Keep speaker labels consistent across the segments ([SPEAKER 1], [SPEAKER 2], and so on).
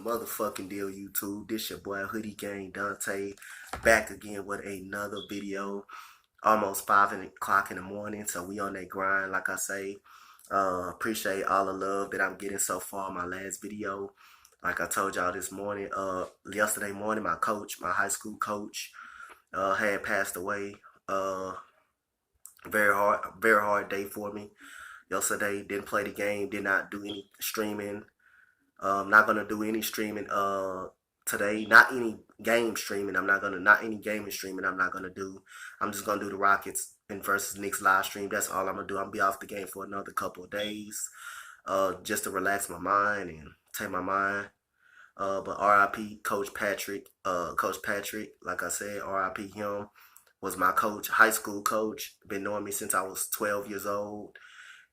[SPEAKER 1] motherfucking deal, YouTube. This your boy Hoodie Gang Dante, back again with another video. Almost 5 o'clock in the morning, so we on that grind. Like I say, appreciate all the love that I'm getting so far on my last video. Like I told y'all this morning, yesterday morning, my coach, my high school coach, had passed away. Very hard day for me. Yesterday, didn't play the game, did not do any streaming. Not gonna do any streaming today. Not any game streaming. Not any gaming streaming. I'm not gonna do. I'm just gonna do the Rockets and versus Knicks live stream. That's all I'm gonna do. I'm gonna be off the game for another couple of days, just to relax my mind and take my mind. But R.I.P. Coach Patrick. Coach Patrick, like I said, R.I.P. him. Was my coach, high school coach. Been knowing me since I was 12 years old.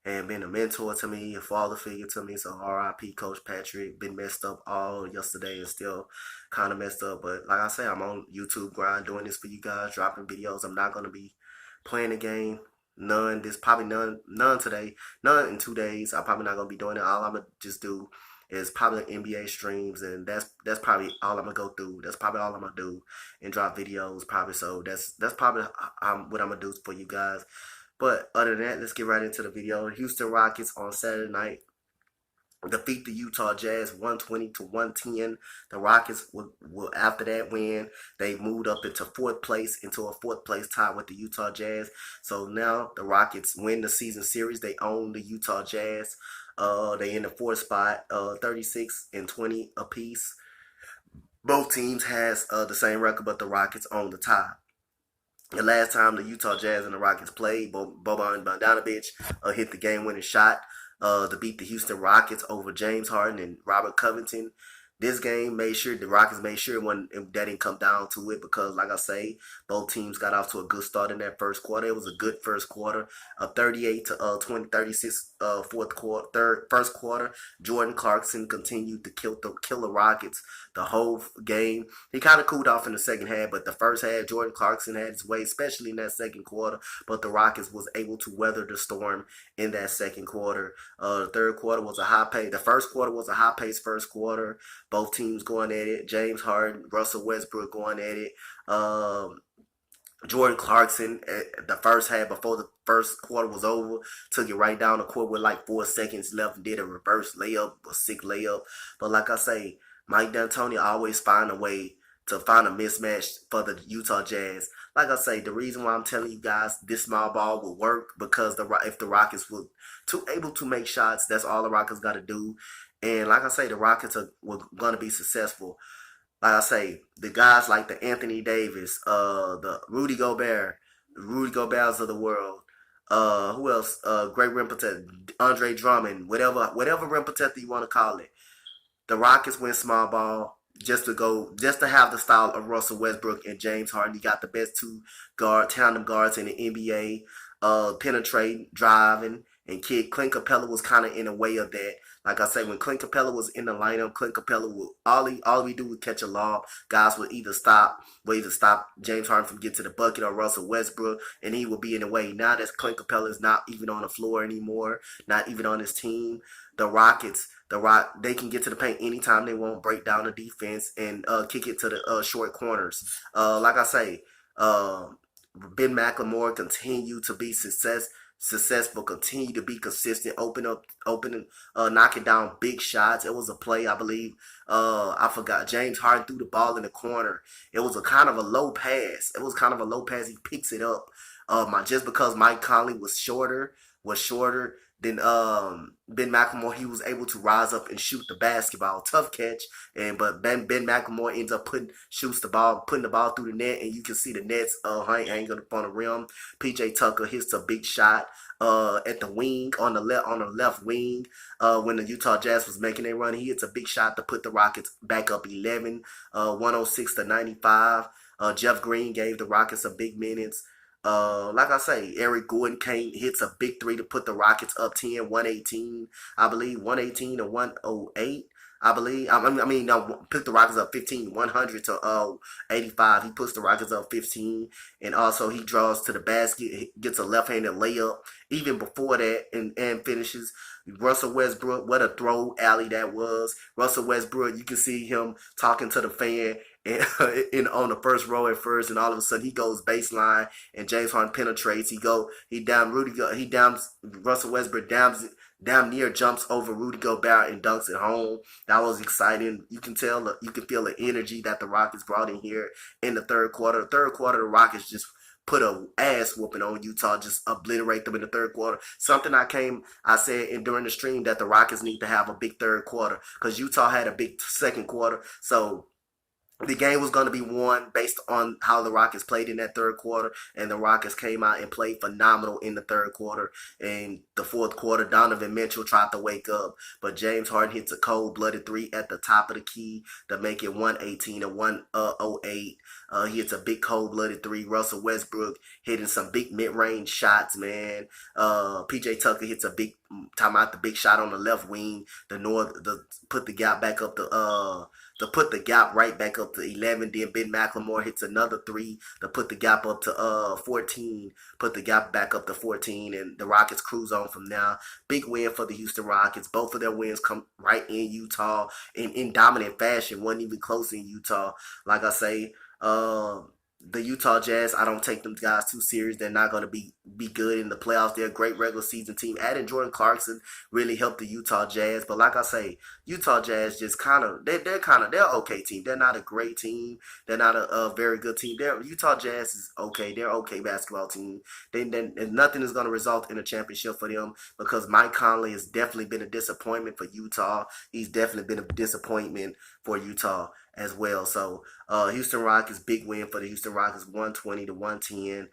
[SPEAKER 1] And been a mentor to me, a father figure to me. So R.I.P. Coach Patrick. Been messed up all yesterday and still kind of messed up. But like I say, I'm on YouTube grind doing this for you guys, dropping videos. I'm not going to be playing the game. Probably none today. None in 2 days. I'm probably not going to be doing it. All I'm going to just do is probably NBA streams, and that's probably all I'm gonna go through. That's probably all I'm gonna do and drop videos probably. So that's probably what I'm gonna do for you guys. But other than that, let's get right into the video. Houston Rockets on Saturday night defeat the Utah Jazz 120-110. The Rockets will after that win, they moved up into fourth place tie with the Utah Jazz. So now the Rockets win the season series. They own the Utah Jazz. They in the fourth spot, 36-20 apiece. Both teams has the same record, but the Rockets own the tie. The last time the Utah Jazz and the Rockets played, Boban Bogdanovic hit the game-winning shot to beat the Houston Rockets over James Harden and Robert Covington. This game the Rockets made sure that didn't come down to it because, like I say, both teams got off to a good start in that first quarter. It was a good first quarter, 38-20, 36 first quarter. Jordan Clarkson continued to kill the Rockets the whole game. He kind of cooled off in the second half, but the first half, Jordan Clarkson had his way, especially in that second quarter. But the Rockets was able to weather the storm in that second quarter. The third quarter was a high pace. The first quarter was a high pace first quarter. Both teams going at it. James Harden, Russell Westbrook going at it. Jordan Clarkson, the first half, before the first quarter was over, took it right down the court with like 4 seconds left and did a reverse layup, a sick layup. But like I say, Mike D'Antoni always find a way to find a mismatch for the Utah Jazz. Like I say, the reason why I'm telling you guys this small ball will work because if the Rockets were able to make shots, that's all the Rockets got to do. And like I say, the Rockets were going to be successful. Like I say, the guys like the Anthony Davis, the Rudy Goberts of the world. Who else? Great rim protector, Andre Drummond, whatever rim protector you want to call it. The Rockets win small ball just to have the style of Russell Westbrook and James Harden. You got the best two tandem guards in the NBA, penetrating, driving, and kick. Clint Capella was kind of in the way of that. Like I say, when Clint Capella was in the lineup, Clint Capella would all we do was catch a lob. Guys would either stop James Harden from getting to the bucket or Russell Westbrook, and he would be in the way. Now that Clint Capella is not even on the floor anymore, not even on his team, the Rockets, they can get to the paint anytime they want, break down the defense, and kick it to the short corners. Like I say, Ben McLemore continue to be successful, continue to be consistent, knocking down big shots. It was a play, I believe, I forgot, James Harden threw the ball in the corner. It was a kind of a low pass. He picks it up. Just because Mike Conley was shorter than Ben McLemore, he was able to rise up and shoot the basketball. Tough catch, but Ben McLemore ends up putting the ball through the net, and you can see the nets hanging up on the rim. PJ Tucker hits a big shot at the wing on the left wing when the Utah Jazz was making their run. He hits a big shot to put the Rockets back up 11, 106-95. Jeff Green gave the Rockets some big minutes. Like I say, Eric Gordon hits a big three to put the Rockets up 10, 118, I believe, 118 or 108. I believe. Pick the Rockets up 15, 100-85. He puts the Rockets up 15, and also he draws to the basket, gets a left-handed layup even before that, and finishes. Russell Westbrook, what a throw alley that was. Russell Westbrook, you can see him talking to the fan and on the first row at first, and all of a sudden he goes baseline, and James Harden penetrates. He down he downs Russell Westbrook damn near jumps over Rudy Gobert and dunks it home. That was exciting. You can feel the energy that the Rockets brought in here in the third quarter. The third quarter, the Rockets just put a ass whooping on Utah, just obliterate them in the third quarter. Something I said during the stream that the Rockets need to have a big third quarter because Utah had a big second quarter. So the game was going to be won based on how the Rockets played in that third quarter, and the Rockets came out and played phenomenal in the third quarter. In the fourth quarter, Donovan Mitchell tried to wake up, but James Harden hits a cold-blooded three at the top of the key to make it 118 to 108. He hits a big cold-blooded three. Russell Westbrook hitting some big mid-range shots, man. PJ Tucker hits a big, talking about the big shot on the left wing, put the gap back up to put the gap right back up to 11. Then Ben McLemore hits another three to put the gap up to 14. Put the gap back up to 14, and the Rockets cruise on from now. Big win for the Houston Rockets. Both of their wins come right in Utah in dominant fashion. Wasn't even close in Utah. Like I say, the Utah Jazz, I don't take them guys too serious. They're not going to be good in the playoffs. They're a great regular season team. Adding Jordan Clarkson really helped the Utah Jazz. But like I say, Utah Jazz just they're okay team. They're not a great team. They're not a very good team. Utah Jazz is okay. They're okay basketball team. Nothing is going to result in a championship for them because Mike Conley has definitely been a disappointment for Utah. He's definitely been a disappointment for Utah as well. So Houston Rockets, big win for the Houston Rockets, 120 to 110.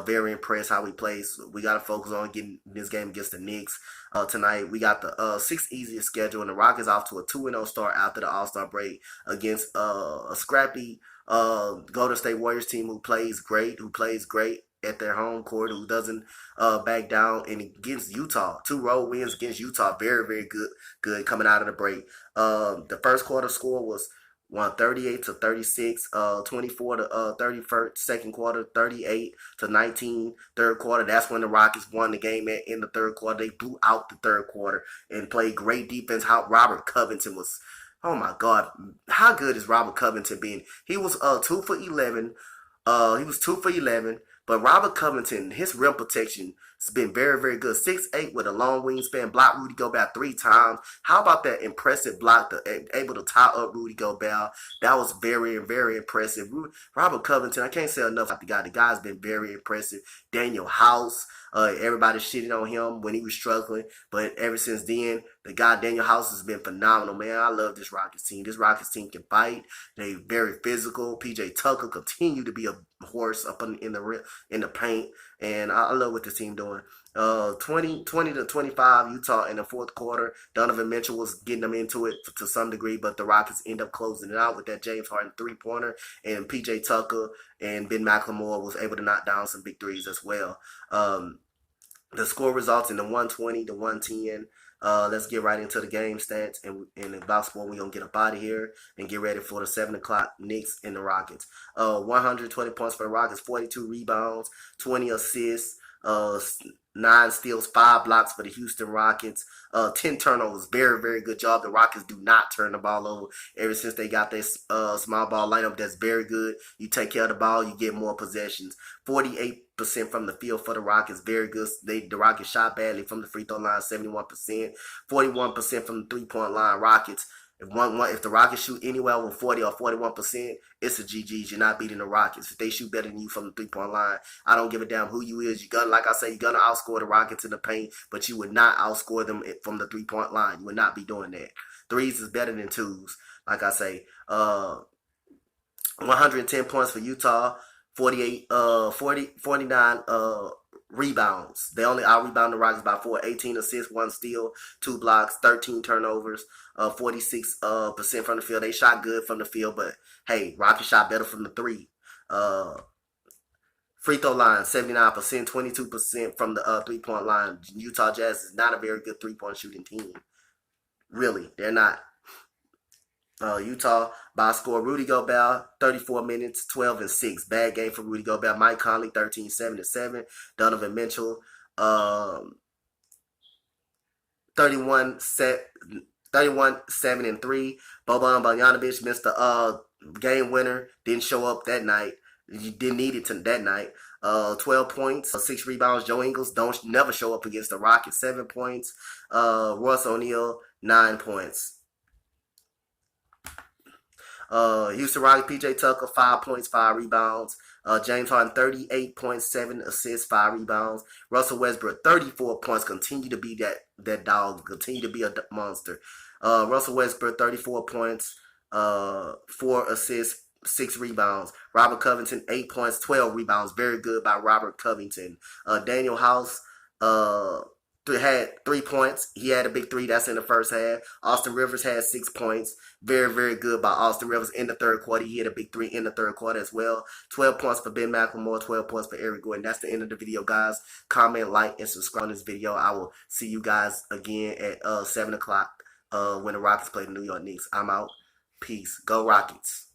[SPEAKER 1] Very impressed how we play. So we got to focus on getting this game against the Knicks tonight. We got the sixth easiest schedule, and the Rockets off to a 2-0 start after the All-Star break against a scrappy Golden State Warriors team who plays great at their home court, who doesn't back down, and against Utah. 2 road wins against Utah. Very, very good coming out of the break. The first quarter score was 138 to 36, 24 to 31st, second quarter, 38 to 19, third quarter. That's when the Rockets won the game in the third quarter. They blew out the third quarter and played great defense. How Robert Covington was, oh my God, how good is Robert Covington being? He was 2 for 11. He was 2 for 11. But Robert Covington, his rim protection has been very, very good. 6'8" with a long wingspan, blocked Rudy Gobert 3 times. How about that impressive block, able to tie up Rudy Gobert? That was very, very impressive. Robert Covington, I can't say enough about the guy. The guy's been very impressive. Daniel House, everybody shitting on him when he was struggling. But ever since then, the guy Daniel House has been phenomenal, man. I love this Rockets team. This Rockets team can fight. They're very physical. PJ Tucker continue to be a horse up in the paint, and I love what this team doing. 20 to 25 Utah in the fourth quarter. Donovan Mitchell was getting them into it to some degree, but the Rockets end up closing it out with that James Harden 3-pointer, and PJ Tucker and Ben McLemore was able to knock down some big threes as well. The score results in the 120 to 110. Let's get right into the game stats, and in the box score, we're going to get up out of here and get ready for the 7 o'clock Knicks and the Rockets. 120 points for the Rockets, 42 rebounds, 20 assists, 9 steals, 5 blocks for the Houston Rockets, 10 turnovers. Very, very good job. The Rockets do not turn the ball over. Ever since they got this small ball lineup, that's very good. You take care of the ball, you get more possessions. 48% from the field for the Rockets, very good. The Rockets shot badly from the free throw line, 71%. 41% from the 3-point line. Rockets. If the Rockets shoot anywhere over 40 or 41%, it's a GG's. You're not beating the Rockets. If they shoot better than you from the 3-point line, I don't give a damn who you is. Like I say, you're gonna outscore the Rockets in the paint, but you would not outscore them from the 3-point line. You would not be doing that. Threes is better than twos. Like I say, 110 points for Utah, 49 rebounds. They only out-rebound the Rockets by 4. 18 assists, 1 steal, 2 blocks, 13 turnovers, 46% from the field. They shot good from the field, but hey, Rockets shot better from the 3. Free throw line, 79%, 22% from the 3-point line. Utah Jazz is not a very good 3-point shooting team. Really, they're not. Utah by score. Rudy Gobert, 34 minutes, 12 and 6. Bad game for Rudy Gobert. Mike Conley, 13, 7 and 7. Donovan Mitchell, 31 set 31-7-3. Boban Bogdanovic missed the game winner. Didn't show up that night. You didn't need it to that night. 12 points, 6 rebounds. Joe Ingles don't never show up against the Rockets. 7 points. Royce O'Neal 9 points. Houston Rockets, PJ Tucker, 5 points, 5 rebounds. James Harden, 38.7 assists, 5 rebounds. Russell Westbrook, 34 points. Continue to be that dog. Continue to be a monster. Russell Westbrook, 34 points, 4 assists, 6 rebounds. Robert Covington, 8 points, 12 rebounds. Very good by Robert Covington. Daniel House, had 3 points. He had a big 3. That's in the first half. Austin Rivers had 6 points. Very, very good by Austin Rivers in the third quarter. He had a big 3 in the third quarter as well. 12 points for Ben McLemore. 12 points for Eric Gordon. That's the end of the video, guys. Comment, like, and subscribe on this video. I will see you guys again at 7 o'clock when the Rockets play the New York Knicks. I'm out. Peace. Go Rockets.